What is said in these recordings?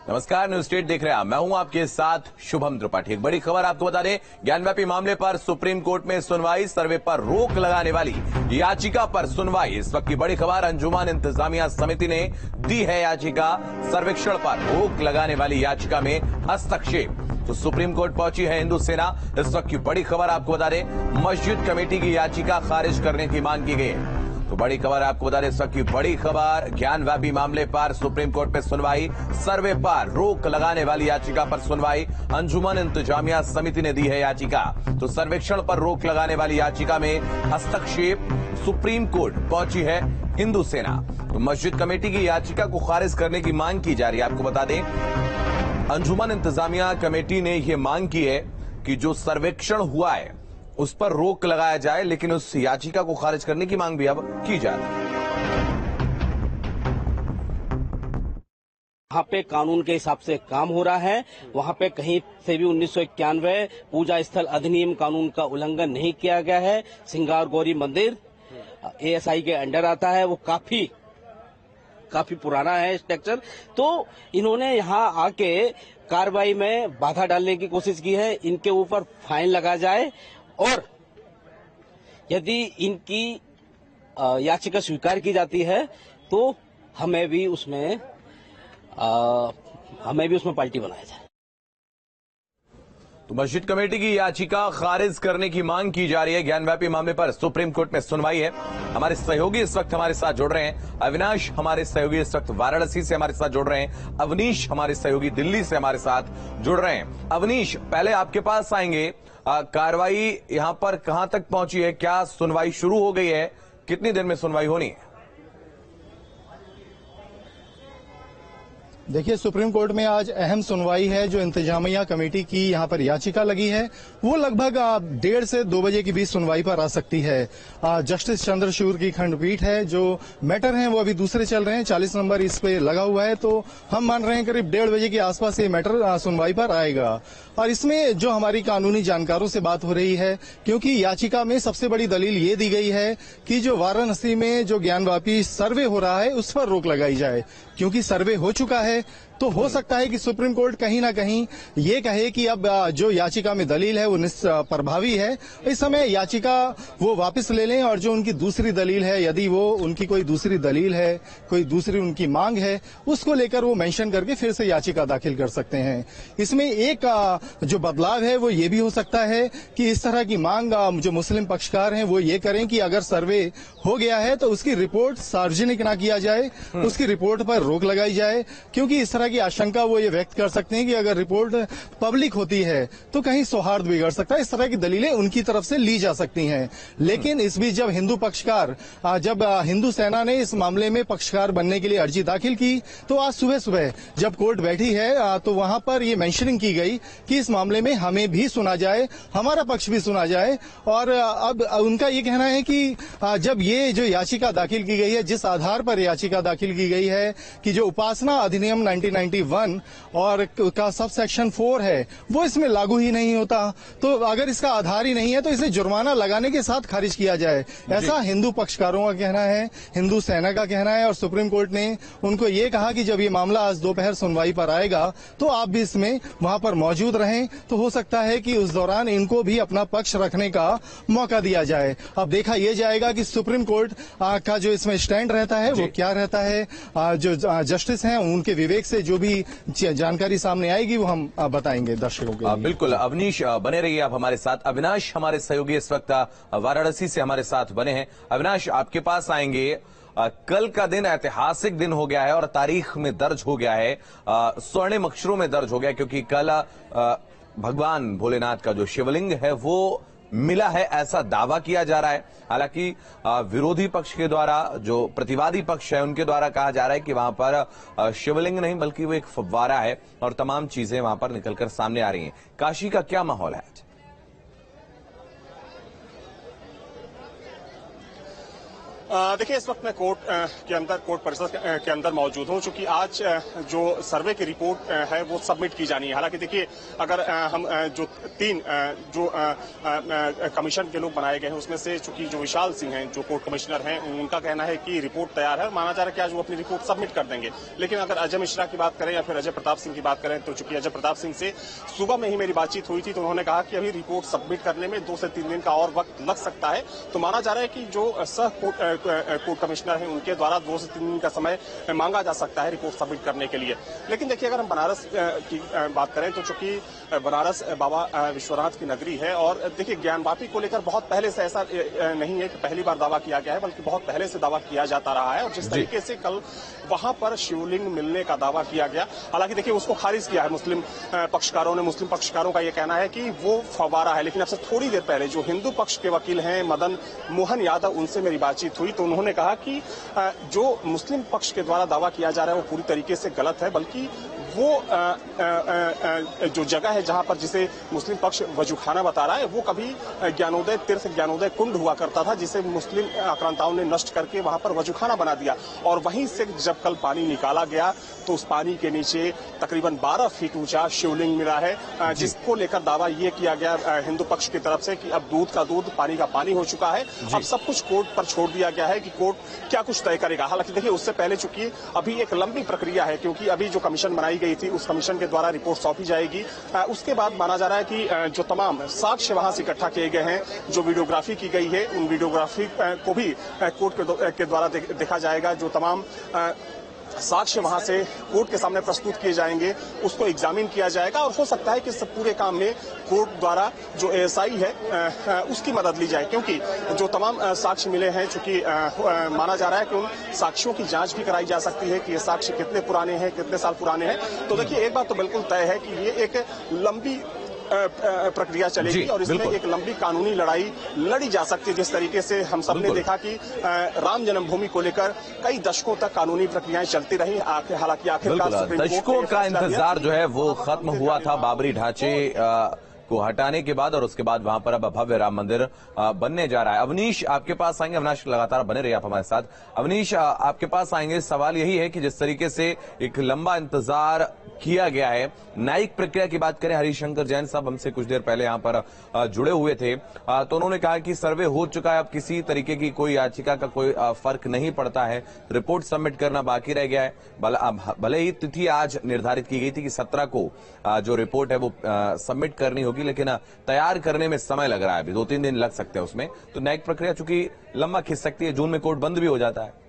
नमस्कार, news state देख रहे हैं। मैं हूं आपके साथ शुभम त्रिपाठी। एक बड़ी खबर आपको बता दें, ज्ञानव्यापी मामले पर सुप्रीम कोर्ट में सुनवाई। सर्वे पर रोक लगाने वाली याचिका पर सुनवाई। इस वक्त की बड़ी खबर, अंजुमन इंतजामिया समिति ने दी है याचिका। सर्वेक्षण पर रोक लगाने वाली याचिका में हस्तक्षेप। तो सुप्रीम कोर्ट पहुंची है हिंदू सेना। इस वक्त की बड़ी खबर आपको बता दें, मस्जिद कमेटी की याचिका खारिज करने की मांग की गई है। तो बड़ी खबर आपको बता दें, इस वक्त की बड़ी खबर, ज्ञानव्यापी मामले पर सुप्रीम कोर्ट में सुनवाई। सर्वे पर रोक लगाने वाली याचिका पर सुनवाई। अंजुमन इंतजामिया समिति ने दी है याचिका। तो सर्वेक्षण पर रोक लगाने वाली याचिका में हस्तक्षेप। सुप्रीम कोर्ट पहुंची है हिंदू सेना। तो मस्जिद कमेटी की याचिका को खारिज करने की मांग की जा रही है। आपको बता दें, अंजुमन इंतजामिया कमेटी ने यह मांग की है कि जो सर्वेक्षण हुआ है उस पर रोक लगाया जाए, लेकिन उस याचिका को खारिज करने की मांग भी अब की जा रही है। वहाँ पे कानून के हिसाब से काम हो रहा है। वहाँ पे कहीं से भी 1991 पूजा स्थल अधिनियम कानून का उल्लंघन नहीं किया गया है। सिंगार गौरी मंदिर एएसआई के अंडर आता है। वो काफी पुराना है स्ट्रक्चर। तो इन्होंने यहाँ आके कार्रवाई में बाधा डालने की कोशिश की है। इनके ऊपर फाइन लगा जाए और यदि इनकी याचिका स्वीकार की जाती है तो हमें भी उसमें पार्टी बनाया जाए। तो मस्जिद कमेटी की याचिका खारिज करने की मांग की जा रही है। ज्ञानव्यापी मामले पर सुप्रीम कोर्ट में सुनवाई है। हमारे सहयोगी इस वक्त हमारे साथ जुड़ रहे हैं। अविनाश हमारे सहयोगी इस वक्त वाराणसी से हमारे साथ जुड़ रहे हैं। अवनीश हमारे सहयोगी दिल्ली से हमारे साथ जुड़ रहे हैं। अवनीश, पहले आपके पास आएंगे। कार्रवाई यहां पर कहां तक पहुंची है? क्या सुनवाई शुरू हो गई है? कितनी देर में सुनवाई होनी है? देखिए, सुप्रीम कोर्ट में आज अहम सुनवाई है। जो इंतजामिया कमेटी की यहाँ पर याचिका लगी है वो लगभग 1:30 से 2 बजे के बीच सुनवाई पर आ सकती है। जस्टिस चंद्रचूड़ की खंडपीठ है। जो मैटर है वो अभी दूसरे चल रहे हैं। 40 नंबर इस पे लगा हुआ है। तो हम मान रहे हैं करीब 1:30 बजे के आसपास ये मैटर सुनवाई पर आएगा। और इसमें जो हमारी कानूनी जानकारों से बात हो रही है, क्योंकि याचिका में सबसे बड़ी दलील ये दी गई है कि जो वाराणसी में जो ज्ञानव्यापी सर्वे हो रहा है उस पर रोक लगाई जाए। क्योंकि सर्वे हो चुका है तो हो सकता है कि सुप्रीम कोर्ट कहीं ना कहीं ये कहे कि अब जो याचिका में दलील है वो निष्प्रभावी है। इस समय याचिका वो वापस ले लें और जो उनकी दूसरी दलील है, यदि वो उनकी कोई दूसरी दलील है, कोई दूसरी उनकी मांग है, उसको लेकर वो मेंशन करके फिर से याचिका दाखिल कर सकते हैं। इसमें एक जो बदलाव है वो ये भी हो सकता है कि इस तरह की मांग जो मुस्लिम पक्षकार हैं वो ये करें कि अगर सर्वे हो गया है तो उसकी रिपोर्ट सार्वजनिक ना किया जाए, उसकी रिपोर्ट पर रोक लगाई जाए। क्योंकि इस तरह की आशंका वो ये व्यक्त कर सकते हैं कि अगर रिपोर्ट पब्लिक होती है तो कहीं सौहार्द बिगड़ सकता है। इस तरह की दलीलें उनकी तरफ से ली जा सकती हैं। लेकिन इस बीच जब हिंदू सेना ने इस मामले में पक्षकार बनने के लिए अर्जी दाखिल की तो आज सुबह सुबह जब कोर्ट बैठी है तो वहां पर ये मेंशनिंग की गई कि इस मामले में हमें भी सुना जाए, हमारा पक्ष भी सुना जाए। और अब उनका ये कहना है कि जब ये जो याचिका दाखिल की गई है, जिस आधार पर याचिका दाखिल की गई है कि जो उपासना अधिनियम 1991 और का सब सेक्शन 4 है वो इसमें लागू ही नहीं होता, तो अगर इसका आधार ही नहीं है तो इसे जुर्माना लगाने के साथ खारिज किया जाए, ऐसा हिंदू पक्षकारों का कहना है, हिंदू सेना का कहना है। और सुप्रीम कोर्ट ने उनको ये कहा कि जब ये मामला आज दोपहर सुनवाई पर आएगा तो आप भी इसमें वहां पर मौजूद रहें। तो हो सकता है कि उस दौरान इनको भी अपना पक्ष रखने का मौका दिया जाए। अब देखा यह जाएगा कि सुप्रीम कोर्ट का जो इसमें स्टैंड रहता है वो क्या रहता है। जो जस्टिस हैं उनके विवेक से जो भी जानकारी सामने आएगी वो हम बताएंगे दर्शकों को। बिल्कुल अवनीश, बने रहिए आप हमारे साथ। अविनाश हमारे सहयोगी इस वक्त वाराणसी से हमारे साथ बने हैं। अविनाश, आपके पास आएंगे। कल का दिन ऐतिहासिक दिन हो गया है और तारीख में दर्ज हो गया है, स्वर्णिम अक्षरों में दर्ज हो गया, क्योंकि कल भगवान भोलेनाथ का जो शिवलिंग है वो मिला है, ऐसा दावा किया जा रहा है। हालांकि विरोधी पक्ष के द्वारा, जो प्रतिवादी पक्ष है उनके द्वारा कहा जा रहा है कि वहां पर शिवलिंग नहीं बल्कि वो एक फव्वारा है और तमाम चीजें वहां पर निकलकर सामने आ रही हैं। काशी का क्या माहौल है आज? देखिए, इस वक्त मैं कोर्ट के अंदर, कोर्ट परिसर के अंदर मौजूद हूं, चूंकि आज जो सर्वे की रिपोर्ट है वो सबमिट की जानी है। हालांकि देखिए, अगर हम जो तीन जो कमीशन के लोग बनाए गए हैं उसमें से चूंकि जो विशाल सिंह हैं, जो कोर्ट कमिश्नर हैं, उनका कहना है कि रिपोर्ट तैयार है, माना जा रहा है कि आज वो अपनी रिपोर्ट सबमिट कर देंगे। लेकिन अगर अजय मिश्रा की बात करें या फिर अजय प्रताप सिंह की बात करें, तो चूंकि अजय प्रताप सिंह से सुबह में ही मेरी बातचीत हुई थी, तो उन्होंने कहा कि अभी रिपोर्ट सबमिट करने में 2 से 3 दिन का और वक्त लग सकता है। तो माना जा रहा है कि जो सह कोर्ट कमिश्नर हैं उनके द्वारा 2 से 3 दिन का समय मांगा जा सकता है रिपोर्ट सबमिट करने के लिए। लेकिन देखिए, अगर हम बनारस की बात करें तो चूंकि बनारस बाबा विश्वनाथ की नगरी है, और देखिए ज्ञानवापी को लेकर बहुत पहले से ऐसा नहीं है कि पहली बार दावा किया गया है, बल्कि बहुत पहले से दावा किया जाता रहा है। और जिस तरीके से कल वहां पर शिवलिंग मिलने का दावा किया गया, हालांकि देखिए उसको खारिज किया है मुस्लिम पक्षकारों ने। मुस्लिम पक्षकारों का यह कहना है कि वो फव्वारा है। लेकिन अब से थोड़ी देर पहले जो हिंदू पक्ष के वकील हैं मदन मोहन यादव, उनसे मेरी बातचीत हुई, तो उन्होंने कहा कि जो मुस्लिम पक्ष के द्वारा दावा किया जा रहा है वो पूरी तरीके से गलत है, बल्कि वो जो जगह है जहां पर जिसे मुस्लिम पक्ष वजूखाना बता रहा है, वो कभी ज्ञानोदय तीर्थ, ज्ञानोदय कुंड हुआ करता था, जिसे मुस्लिम आक्रांताओं ने नष्ट करके वहां पर वजूखाना बना दिया। और वहीं से जब कल पानी निकाला गया तो उस पानी के नीचे तकरीबन 12 फीट ऊंचा शिवलिंग मिला है, जिसको लेकर दावा ये किया गया हिंदू पक्ष की तरफ से कि अब दूध का दूध, पानी का पानी हो चुका है। अब सब कुछ कोर्ट पर छोड़ दिया गया है कि कोर्ट क्या कुछ तय करेगा। हालांकि देखिए, उससे पहले चूंकि अभी एक लंबी प्रक्रिया है, क्योंकि अभी जो कमीशन बनाई गई थी उस कमीशन के द्वारा रिपोर्ट सौंपी जाएगी। उसके बाद माना जा रहा है कि जो तमाम साक्ष्य वहां से इकट्ठा किए गए हैं, जो वीडियोग्राफी की गई है, उन वीडियोग्राफी को भी कोर्ट के द्वारा देखा जाएगा। जो तमाम साक्ष्य वहां से कोर्ट के सामने प्रस्तुत किए जाएंगे, उसको एग्जामिन किया जाएगा। और हो सकता है कि इस पूरे काम में कोर्ट द्वारा जो एएसआई है उसकी मदद ली जाए, क्योंकि जो तमाम साक्ष्य मिले हैं, चूंकि माना जा रहा है कि उन साक्ष्यों की जांच भी कराई जा सकती है कि ये साक्ष्य कितने पुराने हैं, कितने साल पुराने हैं। तो देखिए, एक बात तो बिल्कुल तय है कि ये एक लंबी प्रक्रिया चलेगी और इसमें एक लंबी कानूनी लड़ाई लड़ी जा सकती है। जिस तरीके से हम सब ने देखा कि राम जन्मभूमि को लेकर कई दशकों तक कानूनी प्रक्रियाएं चलती रही, हालांकि आखिरकार दशकों का इंतजार जो है वो खत्म हुआ था बाबरी ढांचे को हटाने के बाद, और उसके बाद वहां पर अब भव्य राम मंदिर बनने जा रहा है। अवनीश, आपके पास आएंगे। अविनाश, लगातार बने रहिए आप हमारे साथ। अवनीश, आपके पास आएंगे। सवाल यही है कि जिस तरीके से एक लंबा इंतजार किया गया है, न्यायिक प्रक्रिया की बात करें, हरिशंकर जैन साहब हमसे कुछ देर पहले यहां पर जुड़े हुए थे, तो उन्होंने कहा कि सर्वे हो चुका है, अब किसी तरीके की कोई याचिका का कोई फर्क नहीं पड़ता है, रिपोर्ट सबमिट करना बाकी रह गया है। भले ही तिथि आज निर्धारित की गई थी कि 17 को जो रिपोर्ट है वो सबमिट करनी होगी, लेकिन तैयार करने में समय लग रहा है, अभी 2-3 दिन लग सकते हैं उसमें। तो न्यायिक प्रक्रिया चूंकि लंबा खिंच सकती है, जून में कोर्ट बंद भी हो जाता है।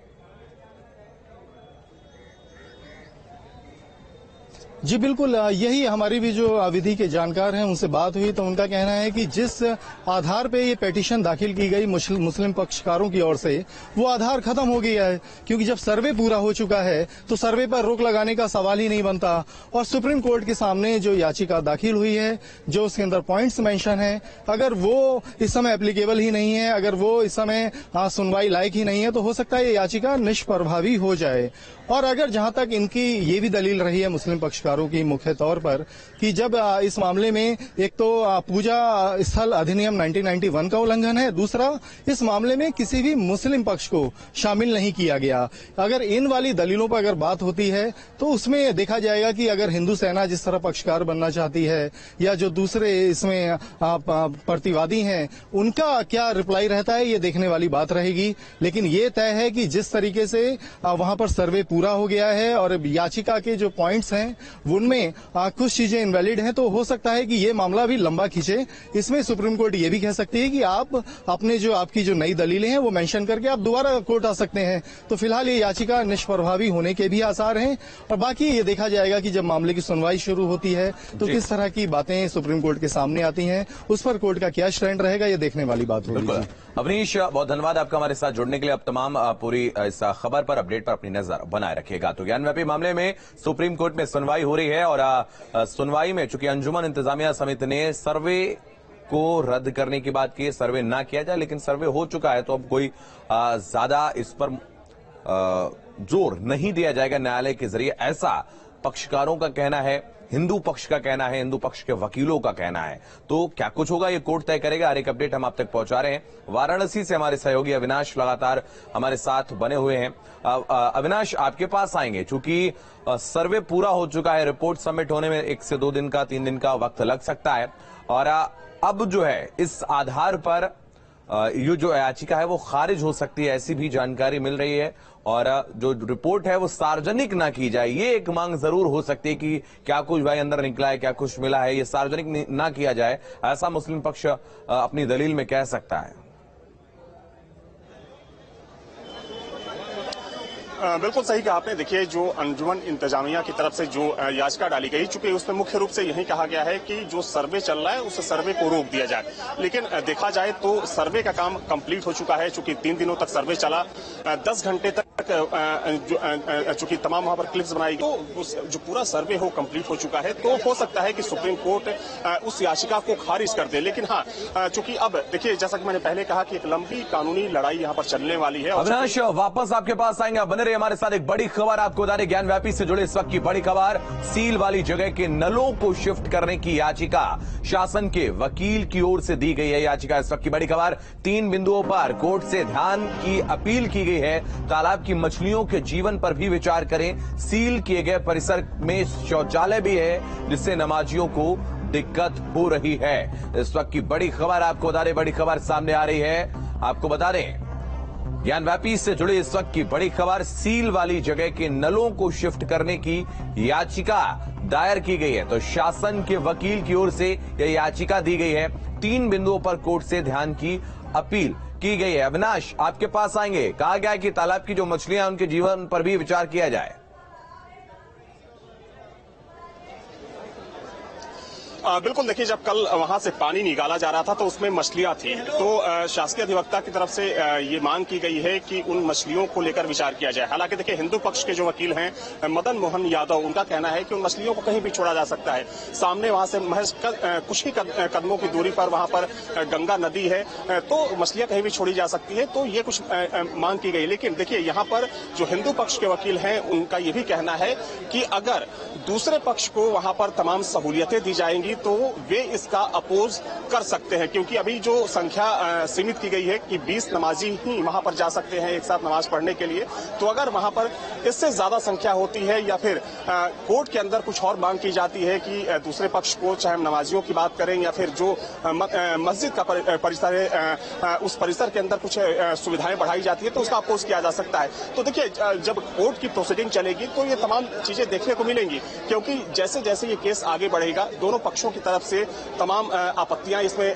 जी बिल्कुल, यही हमारी भी जो विधि के जानकार हैं उनसे बात हुई, तो उनका कहना है कि जिस आधार पे ये पिटीशन दाखिल की गई मुस्लिम पक्षकारों की ओर से, वो आधार खत्म हो गया है, क्योंकि जब सर्वे पूरा हो चुका है तो सर्वे पर रोक लगाने का सवाल ही नहीं बनता। और सुप्रीम कोर्ट के सामने जो याचिका दाखिल हुई है, जो उसके अंदर पॉइंट्स मेंशन है, अगर वो इस समय एप्लीकेबल ही नहीं है, अगर वो इस समय सुनवाई लायक ही नहीं है, तो हो सकता है ये याचिका निष्प्रभावी हो जाए। और अगर जहां तक इनकी ये भी दलील रही है मुस्लिम पक्षकारों की मुख्य तौर पर कि जब इस मामले में एक तो पूजा स्थल अधिनियम 1991 का उल्लंघन है, दूसरा इस मामले में किसी भी मुस्लिम पक्ष को शामिल नहीं किया गया। अगर इन वाली दलीलों पर अगर बात होती है तो उसमें देखा जाएगा कि अगर हिंदू सेना जिस तरह पक्षकार बनना चाहती है या जो दूसरे इसमें प्रतिवादी हैं उनका क्या रिप्लाई रहता है, ये देखने वाली बात रहेगी। लेकिन ये तय है कि जिस तरीके से वहां पर सर्वे पूरा हो गया है और याचिका के जो पॉइंट्स हैं उनमें कुछ चीजें इनवैलिड हैं, तो हो सकता है कि ये मामला भी लंबा खींचे। इसमें सुप्रीम कोर्ट ये भी कह सकती है कि आप अपने जो आपकी जो नई दलीलें हैं वो मेंशन करके आप दोबारा कोर्ट आ सकते हैं। तो फिलहाल ये याचिका निष्प्रभावी होने के भी आसार हैं, और बाकी ये देखा जाएगा कि जब मामले की सुनवाई शुरू होती है तो किस तरह की बातें सुप्रीम कोर्ट के सामने आती हैं, उस पर कोर्ट का क्या स्टैंड रहेगा, ये देखने वाली बात होगी। अवनीश, बहुत धन्यवाद आपका हमारे साथ जुड़ने के लिए। अब तमाम पूरी इस खबर पर, अपडेट पर अपनी नजर बनाए रखिएगा। तो ज्ञानव्यापी मामले में सुप्रीम कोर्ट में सुनवाई हो रही है, और सुनवाई में चूंकि अंजुमन इंतजामिया समिति ने सर्वे को रद्द करने की बात की, सर्वे ना किया जाए, लेकिन सर्वे हो चुका है तो अब कोई ज्यादा इस पर जोर नहीं दिया जाएगा न्यायालय के जरिए, ऐसा पक्षकारों का कहना है, हिंदू पक्ष का कहना है, हिंदू पक्ष के वकीलों का कहना है। तो क्या कुछ होगा ये कोर्ट तय करेगा। हर एक अपडेट हम आप तक पहुंचा रहे हैं। वाराणसी से हमारे सहयोगी अविनाश लगातार हमारे साथ बने हुए हैं। अविनाश, आपके पास आएंगे चूंकि सर्वे पूरा हो चुका है, रिपोर्ट सबमिट होने में 1 से 2 दिन का 3 दिन का वक्त लग सकता है और अब जो है इस आधार पर ये जो याचिका है वो खारिज हो सकती है, ऐसी भी जानकारी मिल रही है और जो रिपोर्ट है वो सार्वजनिक ना की जाए, ये एक मांग जरूर हो सकती है कि क्या कुछ भाई अंदर निकला है, क्या कुछ मिला है, ये सार्वजनिक ना किया जाए, ऐसा मुस्लिम पक्ष अपनी दलील में कह सकता है। बिल्कुल सही कहा आपने। देखिए, जो अंजुमन इंतजामिया की तरफ से जो याचिका डाली गई, चूंकि उसमें मुख्य रूप से यही कहा गया है कि जो सर्वे चल रहा है उस सर्वे को रोक दिया जाए। लेकिन देखा जाए तो सर्वे का काम कंप्लीट हो चुका है। चूंकि 3 दिनों तक सर्वे चला, 10 घंटे तक चूंकि तमाम वहां पर क्लिप्स बनाई, तो जो पूरा सर्वे हो कंप्लीट हो चुका है, तो हो सकता है कि सुप्रीम कोर्ट उस याचिका को खारिज कर दे। लेकिन हाँ, चूंकि अब देखिए, जैसा कि मैंने पहले कहा कि एक लंबी कानूनी लड़ाई यहाँ पर चलने वाली है। अविनाश, वापस आपके पास आएंगे, बने रहिए हमारे साथ। एक बड़ी खबर आपको बता दें, ज्ञानव्यापी से जुड़े इस वक्त की बड़ी खबर, सील वाली जगह के नलों को शिफ्ट करने की याचिका शासन के वकील की ओर से दी गई है। याचिका इस वक्त की बड़ी खबर, 3 बिंदुओं पर कोर्ट से ध्यान की अपील की गई है। तालाब की मछलियों के जीवन पर भी विचार करें। सील किए गए परिसर में शौचालय भी है जिससे नमाजियों को दिक्कत हो रही है। इस वक्त की बड़ी खबर आपको बता दें, बड़ी खबर सामने आ रही है। आपको बता दें, ज्ञानव्यापी से जुड़ी इस वक्त की बड़ी खबर, सील वाली जगह के नलों को शिफ्ट करने की याचिका दायर की गई है। तो शासन के वकील की ओर से यह याचिका दी गई है। 3 बिंदुओं पर कोर्ट से ध्यान की अपील की गई है। अविनाश, आपके पास आएंगे, कहा गया है कि तालाब की जो मछलियां उनके जीवन पर भी विचार किया जाए। बिल्कुल, देखिए, जब कल वहां से पानी निकाला जा रहा था तो उसमें मछलियां थी, तो शासकीय अधिवक्ता की तरफ से ये मांग की गई है कि उन मछलियों को लेकर विचार किया जाए। हालांकि देखिए, हिंदू पक्ष के जो वकील हैं मदन मोहन यादव, उनका कहना है कि उन मछलियों को कहीं भी छोड़ा जा सकता है। सामने वहां से महज कुछ ही कदमों की दूरी पर वहां पर गंगा नदी है, तो मछलियां कहीं भी छोड़ी जा सकती है। तो ये कुछ मांग की गई। लेकिन देखिए, यहाँ पर जो हिंदू पक्ष के वकील हैं उनका ये भी कहना है कि अगर दूसरे पक्ष को वहां पर तमाम सहूलियतें दी जाएंगी तो वे इसका अपोज कर सकते हैं, क्योंकि अभी जो संख्या सीमित की गई है कि 20 नमाजी ही वहां पर जा सकते हैं एक साथ नमाज पढ़ने के लिए। तो अगर वहां पर इससे ज्यादा संख्या होती है या फिर कोर्ट के अंदर कुछ और मांग की जाती है कि दूसरे पक्ष को, चाहे हम नमाजियों की बात करें या फिर जो मस्जिद का परिसर है, उस परिसर के अंदर कुछ सुविधाएं बढ़ाई जाती है, तो उसका अपोज किया जा सकता है। तो देखिए, जब कोर्ट की प्रोसीडिंग चलेगी तो ये तमाम चीजें देखने को मिलेंगी, क्योंकि जैसे जैसे ये केस आगे बढ़ेगा, दोनों पक्षों की तरफ से तमाम आपत्तियां इसमें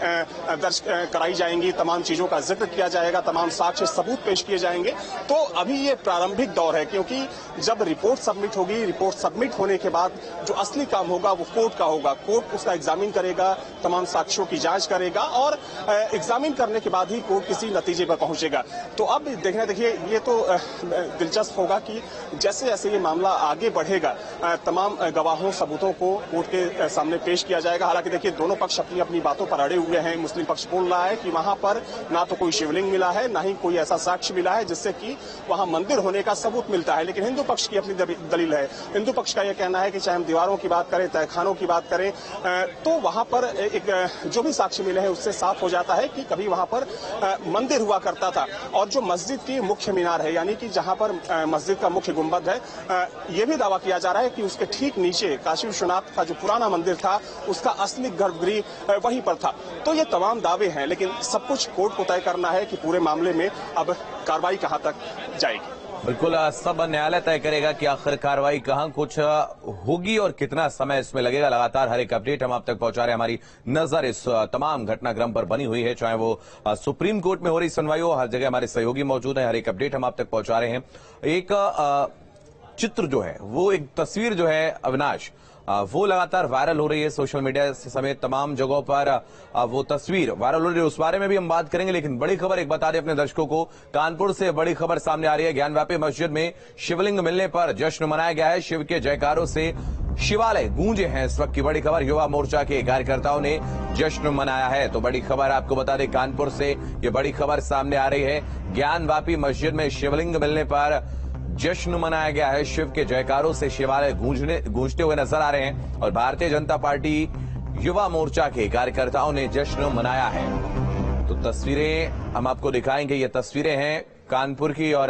दर्ज कराई जाएंगी, तमाम चीजों का जिक्र किया जाएगा, तमाम साक्ष्य सबूत पेश किए जाएंगे। तो अभी ये प्रारंभिक दौर है, क्योंकि जब रिपोर्ट सबमिट होगी, रिपोर्ट सबमिट होने के बाद जो असली काम होगा वो कोर्ट का होगा। कोर्ट उसका एग्जामिन करेगा, तमाम साक्ष्यों की जांच करेगा और एग्जामिन करने के बाद ही कोर्ट किसी नतीजे पर पहुंचेगा। तो अब देखिए, ये तो दिलचस्प होगा कि जैसे जैसे ये मामला आगे बढ़ेगा, तमाम गवाहों सबूतों को कोर्ट के सामने पेश किया जाएगा। हालांकि देखिए, दोनों पक्ष अपनी अपनी बातों पर अड़े हुए हैं। मुस्लिम पक्ष बोल रहा है कि वहां पर ना तो कोई शिवलिंग मिला है, ना ही कोई ऐसा साक्ष्य मिला है जिससे कि वहां मंदिर होने का सबूत मिलता है। लेकिन हिंदू पक्ष की अपनी दलील है। हिंदू पक्ष का यह कहना है कि चाहे हम दीवारों की बात करें, तहखानों की बात करें, तो वहां पर एक जो भी साक्ष्य मिले हैं उससे साफ हो जाता है कि कभी वहां पर मंदिर हुआ करता था। और जो मस्जिद की मुख्य मीनार है, यानी कि जहां पर मस्जिद का मुख्य गुंबद है, यह भी दावा किया जा रहा है कि उसके ठीक नीचे काशी विश्वनाथ का जो पुराना मंदिर था उसका असली गर्भगृह वहीं पर था। तो ये तमाम दावे हैं, लेकिन सब कुछ कोर्ट को तय करना है कि पूरे मामले में अब कार्रवाई कहां तक जाएगी। बिल्कुल, सब न्यायालय तय करेगा कि आखिर कार्रवाई कहां कुछ होगी और कितना समय इसमें लगेगा। लगातार हर एक अपडेट हम आप तक पहुंचा रहे हैं। हमारी नजर इस तमाम घटनाक्रम पर बनी हुई है, चाहे वो सुप्रीम कोर्ट में हो रही सुनवाई हो, हर जगह हमारे सहयोगी मौजूद हैं। हर एक अपडेट हम आप तक पहुंचा रहे हैं। एक चित्र जो है, वो एक तस्वीर जो है अविनाश, वो लगातार वायरल हो रही है सोशल मीडिया समेत तमाम जगहों पर। वो तस्वीर वायरल हो रही है, उस बारे में भी हम बात करेंगे। लेकिन बड़ी खबर एक बता दें अपने दर्शकों को, कानपुर से बड़ी खबर सामने आ रही है। ज्ञानव्यापी मस्जिद में शिवलिंग मिलने पर जश्न मनाया गया है। शिव के जयकारों से शिवालय गूंजे हैं। इस वक्त की बड़ी खबर, युवा मोर्चा के कार्यकर्ताओं ने जश्न मनाया है। तो बड़ी खबर आपको बता दें, कानपुर से ये बड़ी खबर सामने आ रही है। ज्ञानव्यापी मस्जिद में शिवलिंग मिलने पर जश्न मनाया गया है। शिव के जयकारों से शिवालय गूंजते हुए नजर आ रहे हैं और भारतीय जनता पार्टी युवा मोर्चा के कार्यकर्ताओं ने जश्न मनाया है। तो तस्वीरें हम आपको दिखाएंगे। ये तस्वीरें हैं कानपुर की और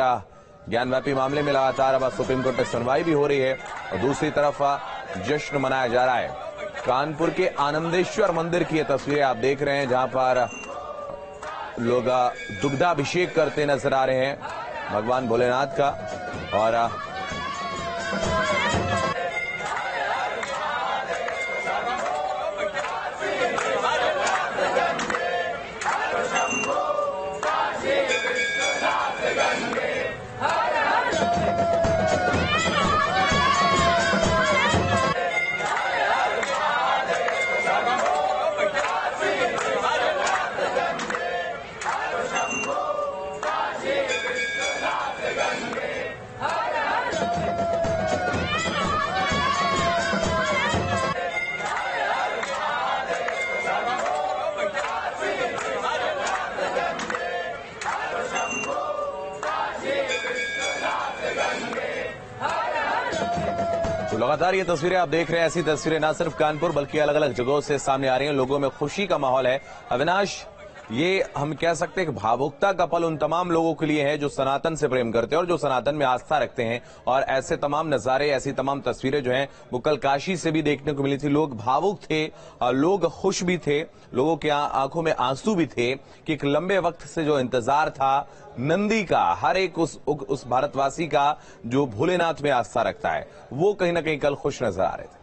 ज्ञानव्यापी मामले में लगातार अब सुप्रीम कोर्ट में सुनवाई भी हो रही है और दूसरी तरफ जश्न मनाया जा रहा है। कानपुर के आनंदेश्वर मंदिर की ये तस्वीरें आप देख रहे हैं, जहां पर लोग दुग्धाभिषेक करते नजर आ रहे हैं भगवान भोलेनाथ का। और तो लगातार ये तस्वीरें आप देख रहे हैं। ऐसी तस्वीरें न सिर्फ कानपुर बल्कि अलग अलग जगहों से सामने आ रही हैं। लोगों में खुशी का माहौल है। अविनाश, ये हम कह सकते हैं कि भावुकता का पल उन तमाम लोगों के लिए है जो सनातन से प्रेम करते हैं और जो सनातन में आस्था रखते हैं। और ऐसे तमाम नजारे, ऐसी तमाम तस्वीरें जो हैं वो कल काशी से भी देखने को मिली थी। लोग भावुक थे, लोग खुश भी थे, लोगों के आंखों में आंसू भी थे कि एक लंबे वक्त से जो इंतजार था नंदी का, हर एक उस भारतवासी का जो भोलेनाथ में आस्था रखता है, वो कहीं ना कहीं कल खुश नजर आ रहे थे।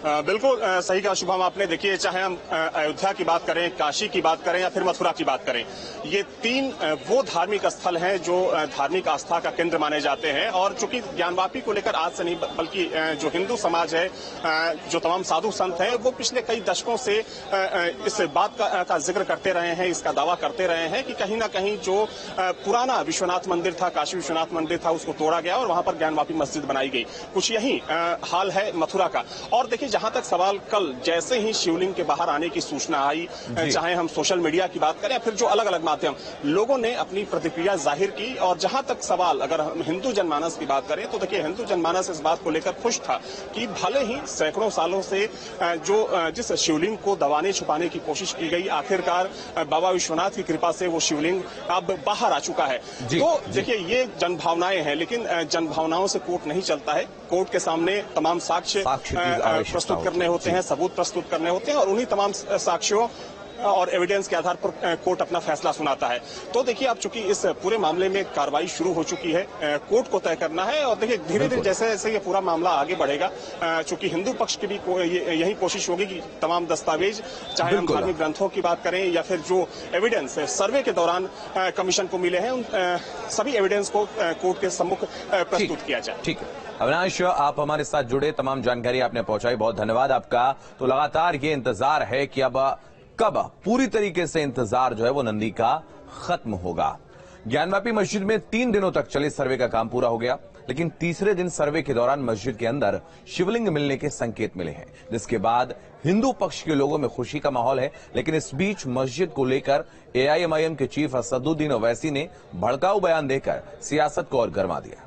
बिल्कुल सही कहा शुभम आपने। देखिए, चाहे हम अयोध्या की बात करें, काशी की बात करें या फिर मथुरा की बात करें, ये तीन वो धार्मिक स्थल हैं जो धार्मिक आस्था का केंद्र माने जाते हैं। और चूंकि ज्ञानवापी को लेकर आज से नहीं बल्कि जो हिंदू समाज है, जो तमाम साधु संत हैं, वो पिछले कई दशकों से इस बात का जिक्र करते रहे हैं, इसका दावा करते रहे हैं कि कहीं ना कहीं जो पुराना विश्वनाथ मंदिर था, काशी विश्वनाथ मंदिर था, उसको तोड़ा गया और वहां पर ज्ञानवापी मस्जिद बनाई गई। कुछ यही हाल है मथुरा का। और देखिए, जहां तक सवाल, कल जैसे ही शिवलिंग के बाहर आने की सूचना आई, चाहे हम सोशल मीडिया की बात करें या फिर जो अलग अलग माध्यम, लोगों ने अपनी प्रतिक्रिया जाहिर की। और जहां तक सवाल, अगर हम हिंदू जनमानस की बात करें तो देखिए, हिंदू जनमानस इस बात को लेकर खुश था कि भले ही सैकड़ों सालों से जिस शिवलिंग को दबाने छुपाने की कोशिश की गई, आखिरकार बाबा विश्वनाथ की कृपा से वो शिवलिंग अब बाहर आ चुका है। तो देखिए, ये जनभावनाएं हैं, लेकिन जनभावनाओं से कोर्ट नहीं चलता है। कोर्ट के सामने तमाम साक्ष्य प्रस्तुत करने होते हैं, सबूत प्रस्तुत करने होते हैं और उन्हीं तमाम साक्ष्यों और एविडेंस के आधार पर कोर्ट अपना फैसला सुनाता है। तो देखिए, अब चूंकि इस पूरे मामले में कार्रवाई शुरू हो चुकी है, कोर्ट को तय करना है। और देखिए, धीरे धीरे जैसे जैसे ये पूरा मामला आगे बढ़ेगा, चूंकि हिंदू पक्ष की भी यही कोशिश होगी कि तमाम दस्तावेज, चाहे हम धार्मिक ग्रंथों की बात करें या फिर जो एविडेंस सर्वे के दौरान कमीशन को मिले हैं, उन सभी एविडेंस को कोर्ट के सम्मुख प्रस्तुत किया जाए। ठीक है अविनाश, आप हमारे साथ जुड़े, तमाम जानकारी आपने पहुंचाई, बहुत धन्यवाद आपका। तो लगातार ये इंतजार है कि अब कब पूरी तरीके से इंतजार जो है वो नंदी का खत्म होगा। ज्ञानव्यापी मस्जिद में 3 दिनों तक चले सर्वे का काम पूरा हो गया, लेकिन तीसरे दिन सर्वे के दौरान मस्जिद के अंदर शिवलिंग मिलने के संकेत मिले हैं, जिसके बाद हिंदू पक्ष के लोगों में खुशी का माहौल है। लेकिन इस बीच मस्जिद को लेकर AIMIM के चीफ असदुद्दीन ओवैसी ने भड़काऊ बयान देकर सियासत को और गरमा दिया।